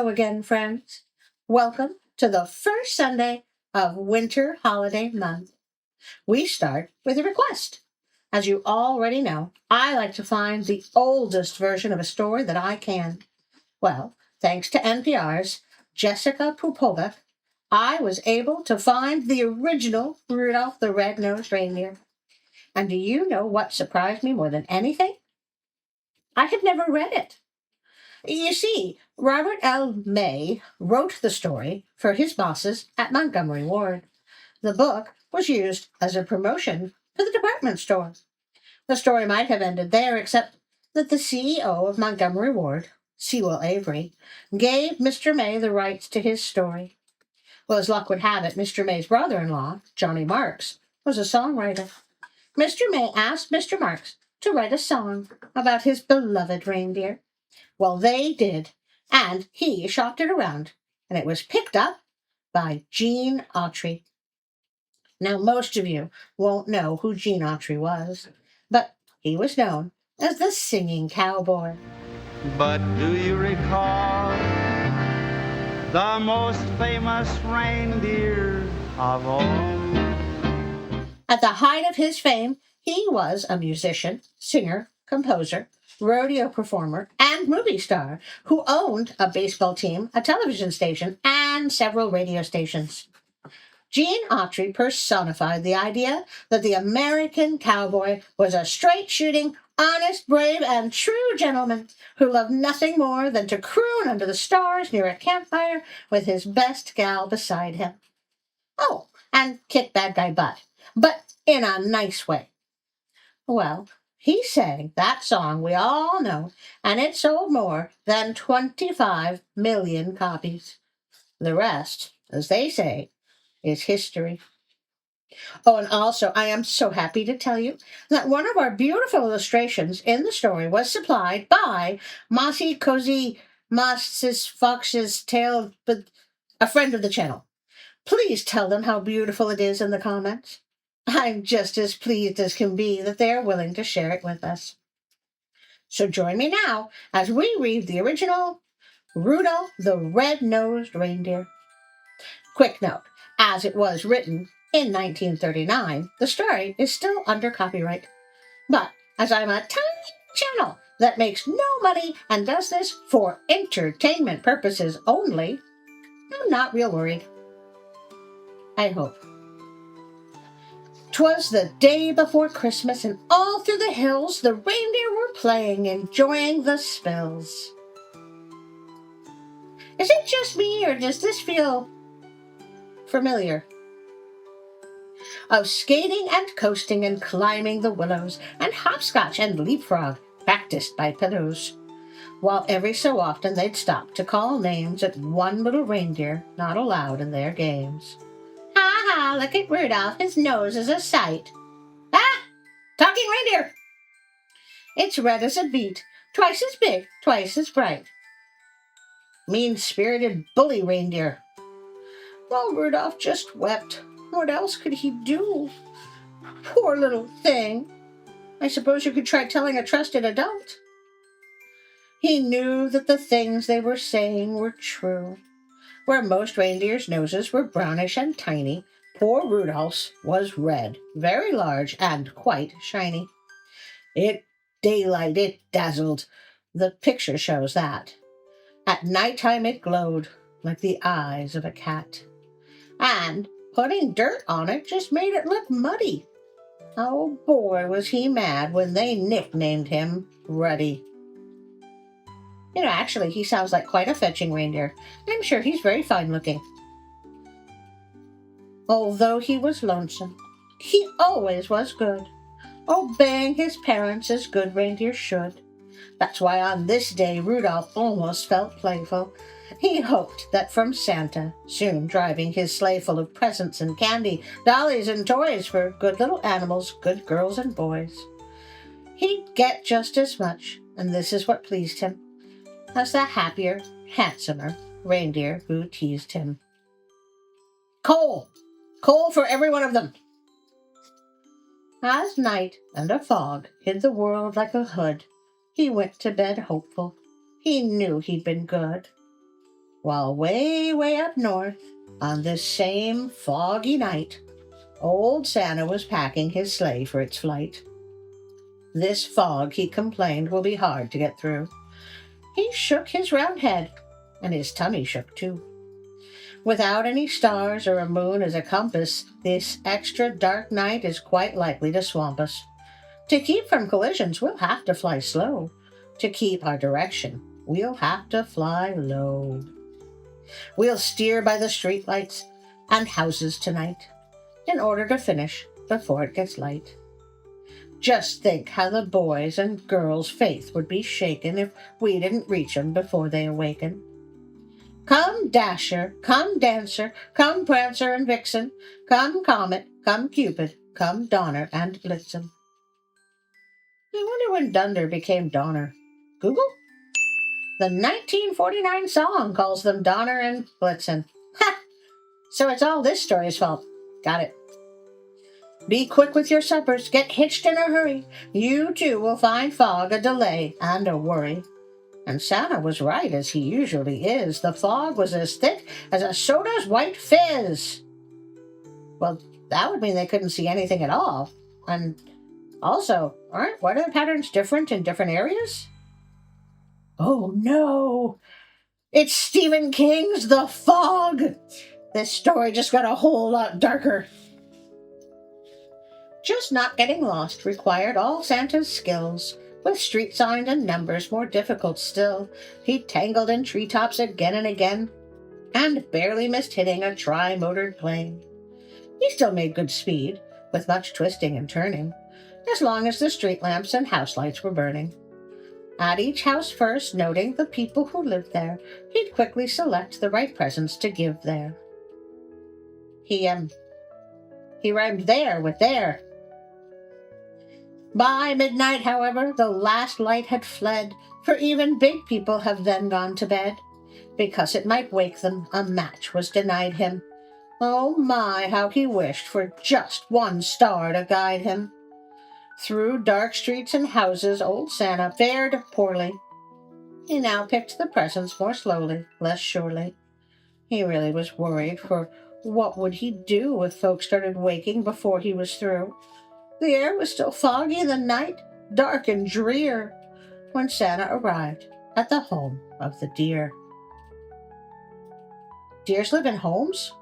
Hello again, friends. Welcome to the first Sunday of Winter Holiday Month. We start with a request. As you already know, I like to find the oldest version of a story that I can. Well, thanks to NPR's Jessica Pupovac, I was able to find the original Rudolph the Red-nosed Reindeer. And do you know what surprised me more than anything? I had never read it. You see, Robert L. May wrote the story for his bosses at Montgomery Ward. The book was used as a promotion for the department store. The story might have ended there, except that the CEO of Montgomery Ward, Sewell Avery, gave Mr. May the rights to his story. Well, as luck would have it, Mr. May's brother-in-law, Johnny Marks, was a songwriter. Mr. May asked Mr. Marks to write a song about his beloved reindeer. Well, they did, and he shopped it around, and it was picked up by Gene Autry. Now, most of you won't know who Gene Autry was, but he was known as the singing cowboy. But do you recall the most famous reindeer of all? At the height of his fame, he was a musician, singer, composer, rodeo performer, and movie star who owned a baseball team, a television station, and several radio stations. Gene Autry personified the idea that the American cowboy was a straight-shooting, honest, brave, and true gentleman who loved nothing more than to croon under the stars near a campfire with his best gal beside him. Oh, and kick bad guy butt, but in a nice way. Well, he sang that song we all know, and it sold more than 25 million copies. The rest, as they say, is history. Oh, and also, I am so happy to tell you that one of our beautiful illustrations in the story was supplied by Mossy Cozy Moss's Fox's Tail, but a friend of the channel. Please tell them how beautiful it is in the comments. I'm just as pleased as can be that they are willing to share it with us. So join me now as we read the original Rudolph the Red-nosed Reindeer. Quick note, as it was written in 1939, the story is still under copyright. But as I'm a tiny channel that makes no money and does this for entertainment purposes only, I'm not real worried. I hope. 'Twas the day before Christmas, and all through the hills the reindeer were playing, enjoying the spills. Is it just me, or does this feel familiar? Of skating and coasting and climbing the willows, and hopscotch and leapfrog, practiced by pillows, while every so often they'd stop to call names at one little reindeer not allowed in their games. Ha ha, look at Rudolph, his nose is a sight. Ah, talking reindeer! It's red as a beet, twice as big, twice as bright. Mean-spirited bully reindeer. Well, Rudolph just wept. What else could he do? Poor little thing. I suppose you could try telling a trusted adult. He knew that the things they were saying were true. Where most reindeers' noses were brownish and tiny, poor Rudolph's was red, very large, and quite shiny. It dazzled. The picture shows that. At nighttime it glowed like the eyes of a cat. And putting dirt on it just made it look muddy. Oh boy, was he mad when they nicknamed him Ruddy. Actually, he sounds like quite a fetching reindeer. I'm sure he's very fine looking. Although he was lonesome, he always was good, obeying his parents as good reindeer should. That's why on this day Rudolph almost felt playful. He hoped that from Santa, soon driving his sleigh full of presents and candy, dollies and toys for good little animals, good girls and boys, he'd get just as much, and this is what pleased him, as the happier, handsomer reindeer who teased him. Coal! Coal for every one of them! As night and a fog hid the world like a hood, he went to bed hopeful. He knew he'd been good. while way, way up north, on this same foggy night, old Santa was packing his sleigh for its flight. This fog, he complained, will be hard to get through. He shook his round head, and his tummy shook too. Without any stars or a moon as a compass, this extra dark night is quite likely to swamp us. To keep from collisions, we'll have to fly slow. To keep our direction, we'll have to fly low. We'll steer by the streetlights and houses tonight in order to finish before it gets light. Just think how the boys' and girls' faith would be shaken if we didn't reach 'em before they awaken. Come Dasher, come Dancer, come Prancer and Vixen, come Comet, come Cupid, come Donner and Blitzen. I wonder when Dunder became Donner. Google? The 1949 song calls them Donner and Blitzen. Ha! So it's all this story's fault. Got it. Be quick with your suppers, get hitched in a hurry. You too will find fog a delay and a worry. And Santa was right, as he usually is. The fog was as thick as a soda's white fizz. Well, that would mean they couldn't see anything at all. And also, aren't weather patterns different in different areas? Oh no! It's Stephen King's The Fog! This story just got a whole lot darker. Just not getting lost required all Santa's skills. With street signs and numbers more difficult still, he tangled in treetops again and again, and barely missed hitting a tri-motored plane. He still made good speed, with much twisting and turning, as long as the street lamps and house lights were burning. At each house first, noting the people who lived there, he'd quickly select the right presents to give there. He rhymed there with there. By midnight, however, the last light had fled, for even big people have then gone to bed. Because it might wake them, a match was denied him. Oh my, how he wished for just one star to guide him. Through dark streets and houses, old Santa fared poorly. He now picked the presents more slowly, less surely. He really was worried, for what would he do if folks started waking before he was through? The air was still foggy, the night dark and drear, when Santa arrived at the home of the deer. Deers live in homes?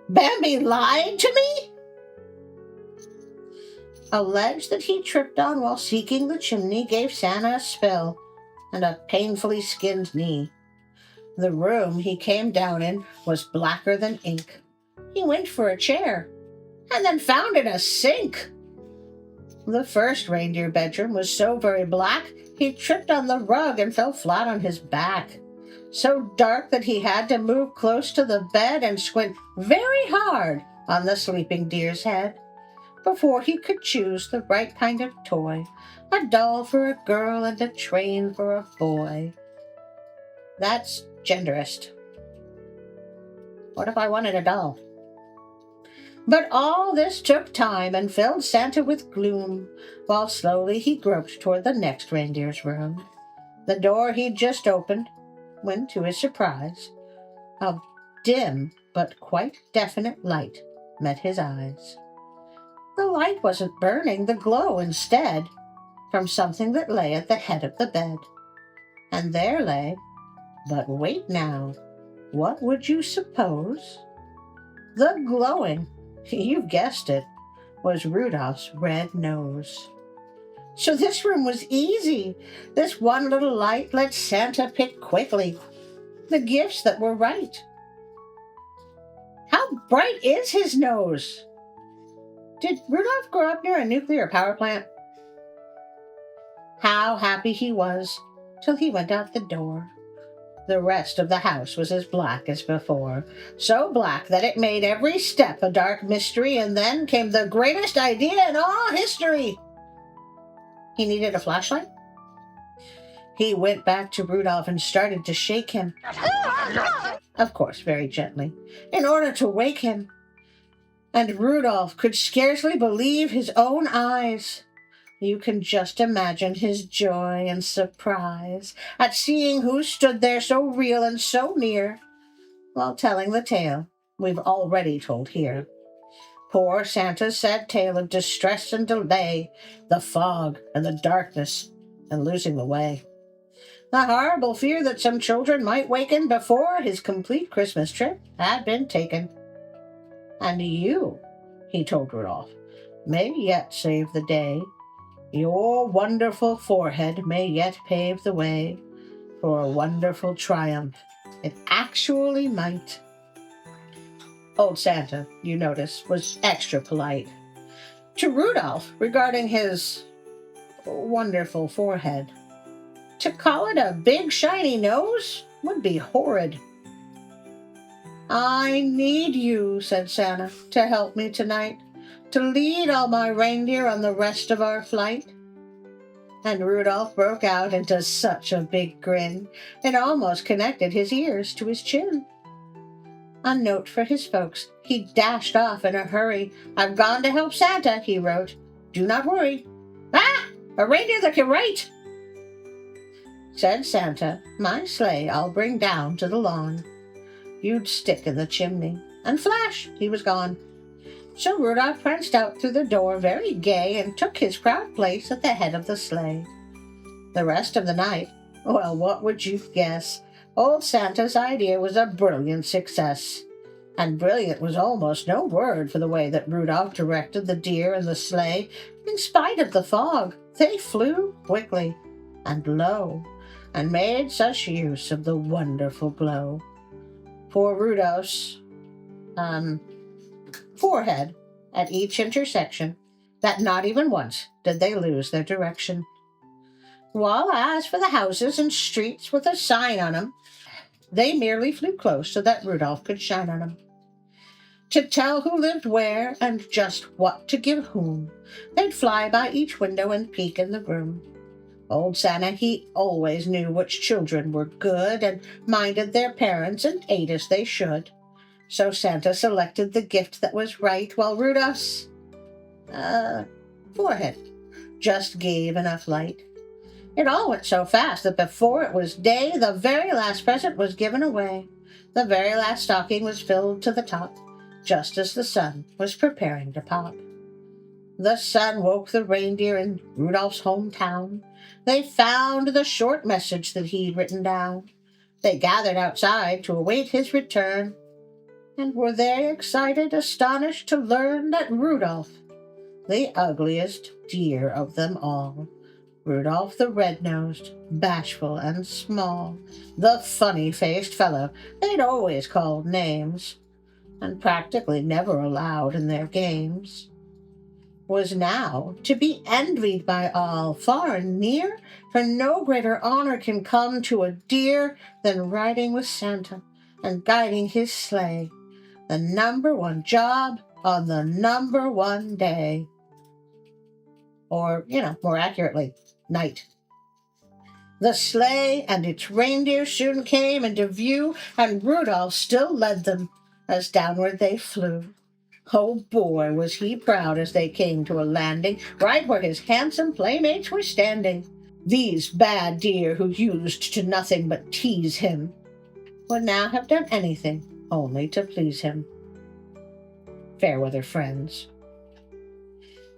Bambi lied to me? A ledge that he tripped on while seeking the chimney gave Santa a spill and a painfully skinned knee. The room he came down in was blacker than ink. He went for a chair and then found it a sink. The first reindeer bedroom was so very black, he tripped on the rug and fell flat on his back. So dark that he had to move close to the bed and squint very hard on the sleeping deer's head before he could choose the right kind of toy, a doll for a girl and a train for a boy. That's genderist. What if I wanted a doll? But all this took time and filled Santa with gloom, while slowly he groped toward the next reindeer's room. The door he'd just opened, when, to his surprise, a dim but quite definite light met his eyes. The light wasn't burning, the glow instead, from something that lay at the head of the bed. And there lay, but wait now, what would you suppose? The glowing, you've guessed it, was Rudolph's red nose. So this room was easy. This one little light let Santa pick quickly the gifts that were right. How bright is his nose? Did Rudolph grow up near a nuclear power plant? How happy he was till he went out the door. The rest of the house was as black as before, so black that it made every step a dark mystery, and then came the greatest idea in all history. He needed a flashlight? He went back to Rudolph and started to shake him. Of course, very gently, in order to wake him. And Rudolph could scarcely believe his own eyes. You can just imagine his joy and surprise at seeing who stood there so real and so near, while telling the tale we've already told here. Poor Santa's sad tale of distress and delay, the fog and the darkness and losing the way. The horrible fear that some children might waken before his complete Christmas trip had been taken. And you, he told Rudolph, may yet save the day. Your wonderful forehead may yet pave the way for a wonderful triumph. It actually might. Old Santa, you notice, was extra polite. To Rudolph, regarding his wonderful forehead, to call it a big shiny nose would be horrid. I need you, said Santa, to help me tonight, to lead all my reindeer on the rest of our flight. And Rudolph broke out into such a big grin, it almost connected his ears to his chin. A note for his folks, he dashed off in a hurry. I've gone to help Santa, he wrote. Do not worry. Ah! A reindeer that can write! Said Santa, my sleigh I'll bring down to the lawn. You'd stick in the chimney, and flash, he was gone. So Rudolph pranced out through the door very gay and took his proud place at the head of the sleigh. The rest of the night, well, what would you guess? Old Santa's idea was a brilliant success. And brilliant was almost no word for the way that Rudolph directed the deer and the sleigh. In spite of the fog, they flew quickly and low, and made such use of the wonderful glow. Poor Rudolph's forehead at each intersection, that not even once did they lose their direction. While as for the houses and streets with a sign on 'em, they merely flew close so that Rudolph could shine on 'em. To tell who lived where and just what to give whom, they'd fly by each window and peek in the room. Old Santa, he always knew which children were good and minded their parents and ate as they should. So Santa selected the gift that was right, while Rudolph's forehead just gave enough light. It all went so fast that before it was day, the very last present was given away. The very last stocking was filled to the top, just as the sun was preparing to pop. The sun woke the reindeer in Rudolph's hometown. They found the short message that he'd written down. They gathered outside to await his return. And were they excited, astonished to learn that Rudolph, the ugliest deer of them all, Rudolph the red-nosed, bashful and small, the funny-faced fellow they'd always called names, and practically never allowed in their games, was now to be envied by all, far and near, for no greater honor can come to a deer than riding with Santa and guiding his sleigh, the number one job on the number one day. Or, more accurately, night. The sleigh and its reindeer soon came into view, and Rudolph still led them as downward they flew. Oh boy, was he proud as they came to a landing right where his handsome playmates were standing. These bad deer who used to nothing but tease him would now have done anything only to please him. Fair weather friends.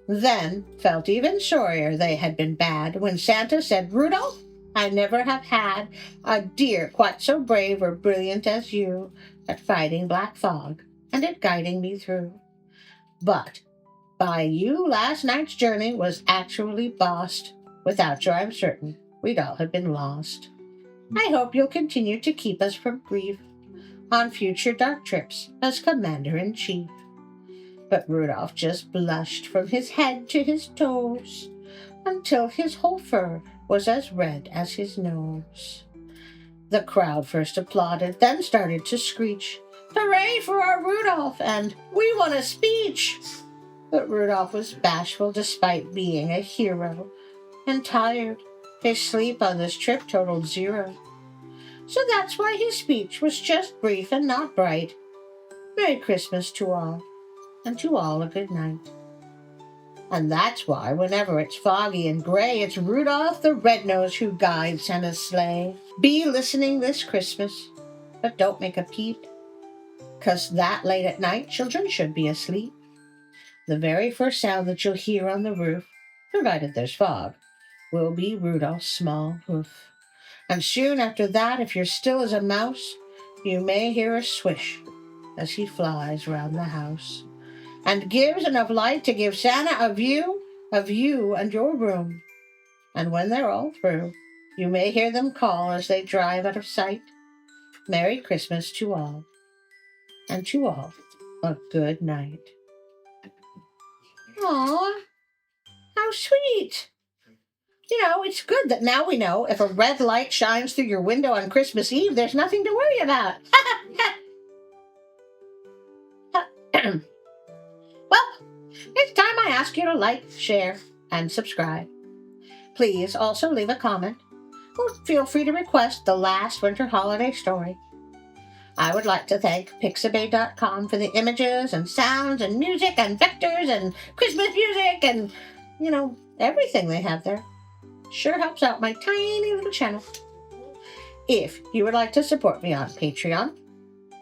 Then felt even sorrier they had been bad when Santa said, Rudolph, I never have had a deer quite so brave or brilliant as you at fighting black fog and at guiding me through. But by you last night's journey was actually bossed. Without you, I'm certain we'd all have been lost. I hope you'll continue to keep us from grief on future dark trips as Commander-in-Chief. But Rudolph just blushed from his head to his toes until his whole fur was as red as his nose. The crowd first applauded, then started to screech, Hooray for our Rudolph, and we want a speech! But Rudolph was bashful despite being a hero, and tired. His sleep on this trip totaled 0. So that's why his speech was just brief and not bright. Merry Christmas to all, and to all a good night. And that's why whenever it's foggy and gray, it's Rudolph the Red-nosed who guides Santa's sleigh. Be listening this Christmas, but don't make a peep, 'cause that late at night children should be asleep. The very first sound that you'll hear on the roof, provided there's fog, will be Rudolph's small hoof. And soon after that, if you're still as a mouse, you may hear a swish as he flies round the house, and gives enough light to give Santa a view of you and your room. And when they're all through, you may hear them call as they drive out of sight, Merry Christmas to all, and to all a good night. Aw, how sweet! You know, it's good that now we know if a red light shines through your window on Christmas Eve, there's nothing to worry about. Well, it's time I ask you to like, share, and subscribe. Please also leave a comment, or feel free to request the last winter holiday story. I would like to thank Pixabay.com for the images and sounds and music and vectors and Christmas music and, everything they have there. Sure helps out my tiny little channel. If you would like to support me on Patreon,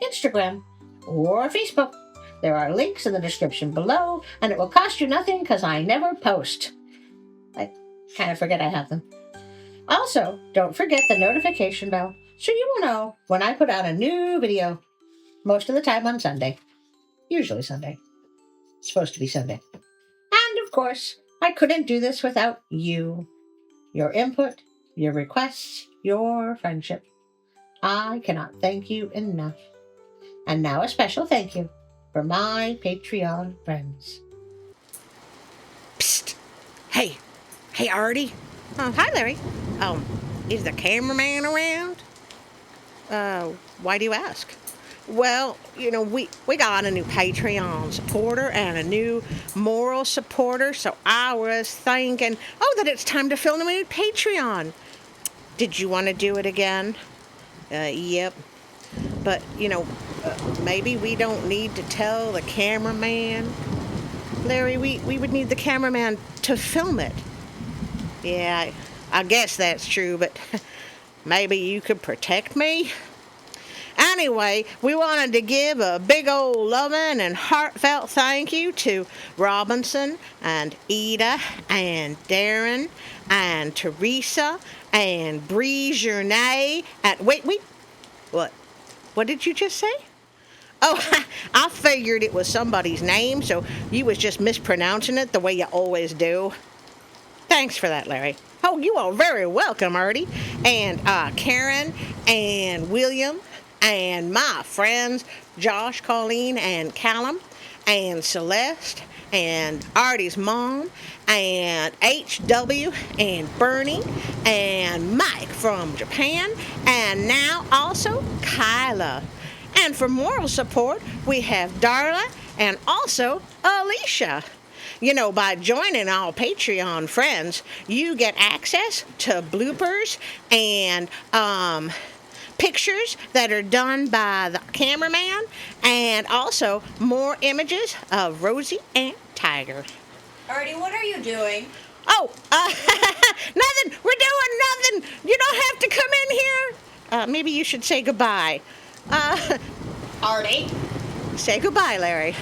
Instagram, or Facebook, there are links in the description below, and it will cost you nothing because I never post. I kind of forget I have them. Also, don't forget the notification bell so you will know when I put out a new video, most of the time on Sunday. Usually Sunday. It's supposed to be Sunday. And of course, I couldn't do this without you. Your input, your requests, your friendship. I cannot thank you enough. And now a special thank you for my Patreon friends. Psst! Hey, Artie. Hi, Larry. Is the cameraman around? Why do you ask? Well, we got a new Patreon supporter and a new moral supporter, so I was thinking, that it's time to film a new Patreon. Did you want to do it again? Yep. But, maybe we don't need to tell the cameraman. Larry, we would need the cameraman to film it. Yeah, I guess that's true, but maybe you could protect me? Anyway, we wanted to give a big old loving and heartfelt thank you to Robinson and Ida and Darren and Teresa and Bree Journay and wait, what did you just say? Oh, I figured it was somebody's name, so you was just mispronouncing it the way you always do. Thanks for that, Larry. Oh, you are very welcome, Artie. And Karen and William and my friends Josh, Collen, and Callum, and Celeste, and Artie's mom, and HW, and Bernie, and Mike from Japan, and now also Kyla. And for moral support, we have Darla and also Alicia. By joining our Patreon friends, you get access to bloopers and pictures that are done by the cameraman, and also more images of Rosie and Tiger. Artie, what are you doing? Oh, nothing. We're doing nothing. You don't have to come in here. Maybe you should say goodbye. Artie? Say goodbye, Larry.